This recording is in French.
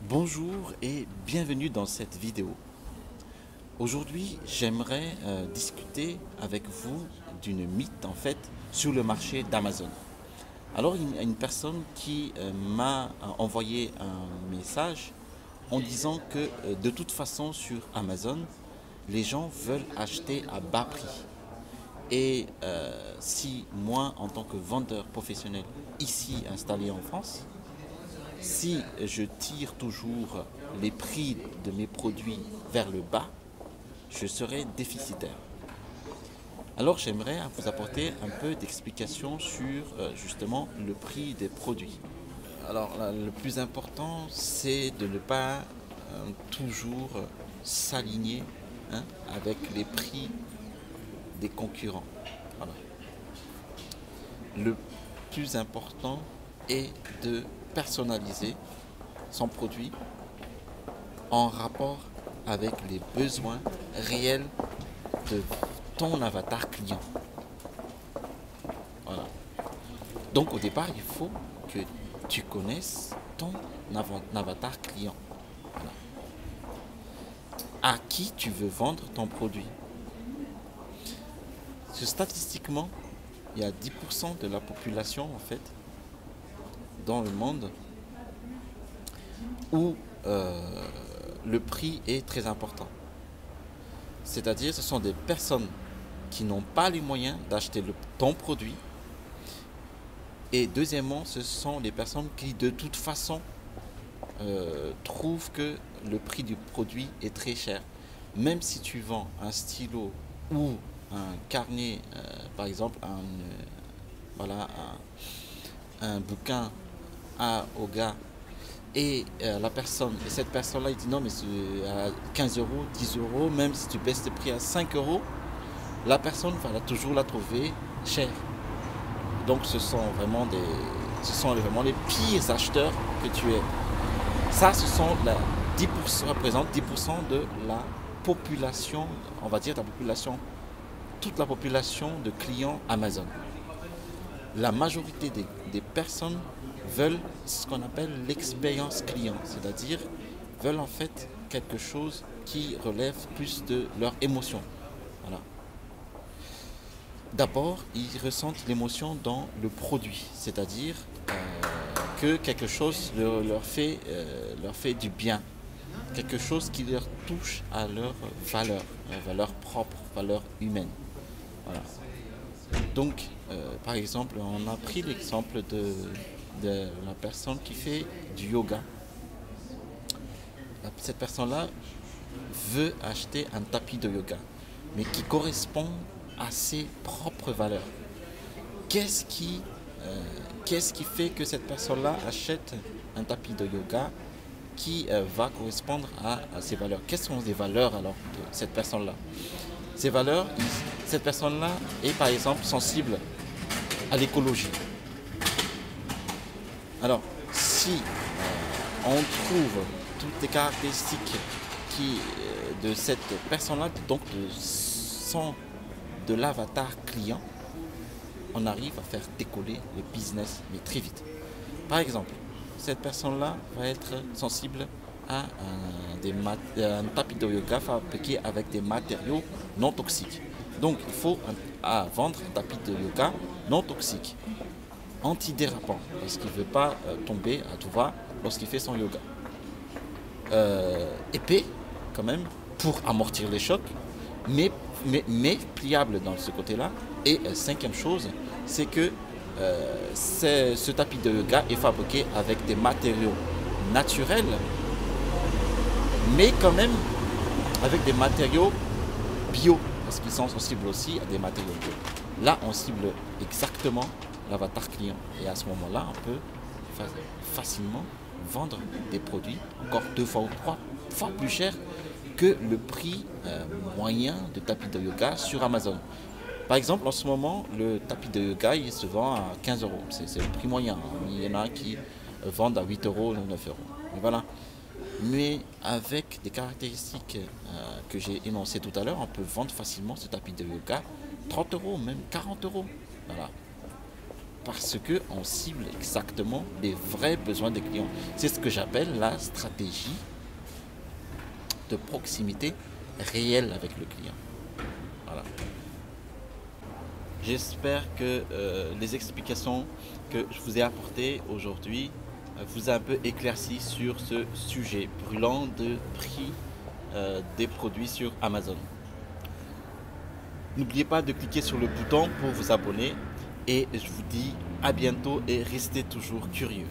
Bonjour et bienvenue dans cette vidéo. Aujourd'hui, j'aimerais discuter avec vous d'une mythe en fait sur le marché d'Amazon. Alors, il y a une personne qui m'a envoyé un message en disant que de toute façon sur Amazon, les gens veulent acheter à bas prix. Et si moi, en tant que vendeur professionnel ici installé en France, si je tire toujours les prix de mes produits vers le bas, je serai déficitaire. Alors j'aimerais vous apporter un peu d'explication sur justement le prix des produits. Alors le plus important, c'est de ne pas toujours s'aligner avec les prix des concurrents. Voilà. Le plus important est de personnaliser son produit en rapport avec les besoins réels de ton avatar client. Voilà. Donc au départ, il faut que tu connaisses ton avatar client. Voilà. À qui tu veux vendre ton produit. Statistiquement, il y a 10% de la population en fait dans le monde où le prix est très important. C'est-à-dire ce sont des personnes qui n'ont pas les moyens d'acheter ton produit. Et deuxièmement, ce sont les personnes qui de toute façon trouvent que le prix du produit est très cher. Même si tu vends un stylo ou un carnet, par exemple un bouquin au gars, et cette personne-là, il dit non, mais c'est à 15 euros, 10 euros, même si tu baisses le prix à 5 euros, la personne va toujours la trouver chère. Donc ce sont vraiment les pires acheteurs que tu es. Ça, représente 10% de la population, on va dire toute la population de clients Amazon. La majorité des personnes veulent ce qu'on appelle l'expérience client, c'est-à-dire veulent en fait quelque chose qui relève plus de leur émotion. Voilà. D'abord, ils ressentent l'émotion dans le produit, c'est-à-dire que quelque chose leur fait du bien, quelque chose qui leur touche à leur valeur propre, valeur humaine. Voilà. Donc, par exemple, on a pris l'exemple de la personne qui fait du yoga. Cette personne-là veut acheter un tapis de yoga, mais qui correspond à ses propres valeurs. Qu'est-ce qui fait que cette personne-là achète un tapis de yoga qui va correspondre à ses valeurs? Quelles sont les valeurs alors de cette personne-là? Ces valeurs, cette personne-là est par exemple sensible à l'écologie. Alors, si on trouve toutes les caractéristiques de cette personne-là, donc de l'avatar client, on arrive à faire décoller le business, mais très vite. Par exemple, cette personne-là va être sensible à un tapis de yoga fabriqué avec des matériaux non toxiques. Donc, il faut vendre un tapis de yoga non toxique, antidérapant, parce qu'il ne veut pas tomber à tout va lorsqu'il fait son yoga. Épais, quand même, pour amortir les chocs, mais pliable dans ce côté-là. Et cinquième chose, c'est que ce tapis de yoga est fabriqué avec des matériaux naturels, mais quand même avec des matériaux bio, parce qu'ils sont sensibles aussi à des matériaux bio. Là, on cible exactement l'avatar client. Et à ce moment-là, on peut facilement vendre des produits encore 2 fois ou 3 fois plus cher que le prix moyen de tapis de yoga sur Amazon. Par exemple, en ce moment, le tapis de yoga, il se vend à 15 euros. C'est le prix moyen. Il y en a qui vendent à 8 euros ou 9 euros. Et voilà. Mais avec des caractéristiques que j'ai énoncées tout à l'heure, on peut vendre facilement ce tapis de yoga 30 euros, même 40 euros. Voilà. parce qu'on cible exactement les vrais besoins des clients. C'est ce que j'appelle la stratégie de proximité réelle avec le client. Voilà. J'espère que les explications que je vous ai apportées aujourd'hui vous a un peu éclairci sur ce sujet brûlant de prix des produits sur Amazon. N'oubliez pas de cliquer sur le bouton pour vous abonner et je vous dis à bientôt et restez toujours curieux.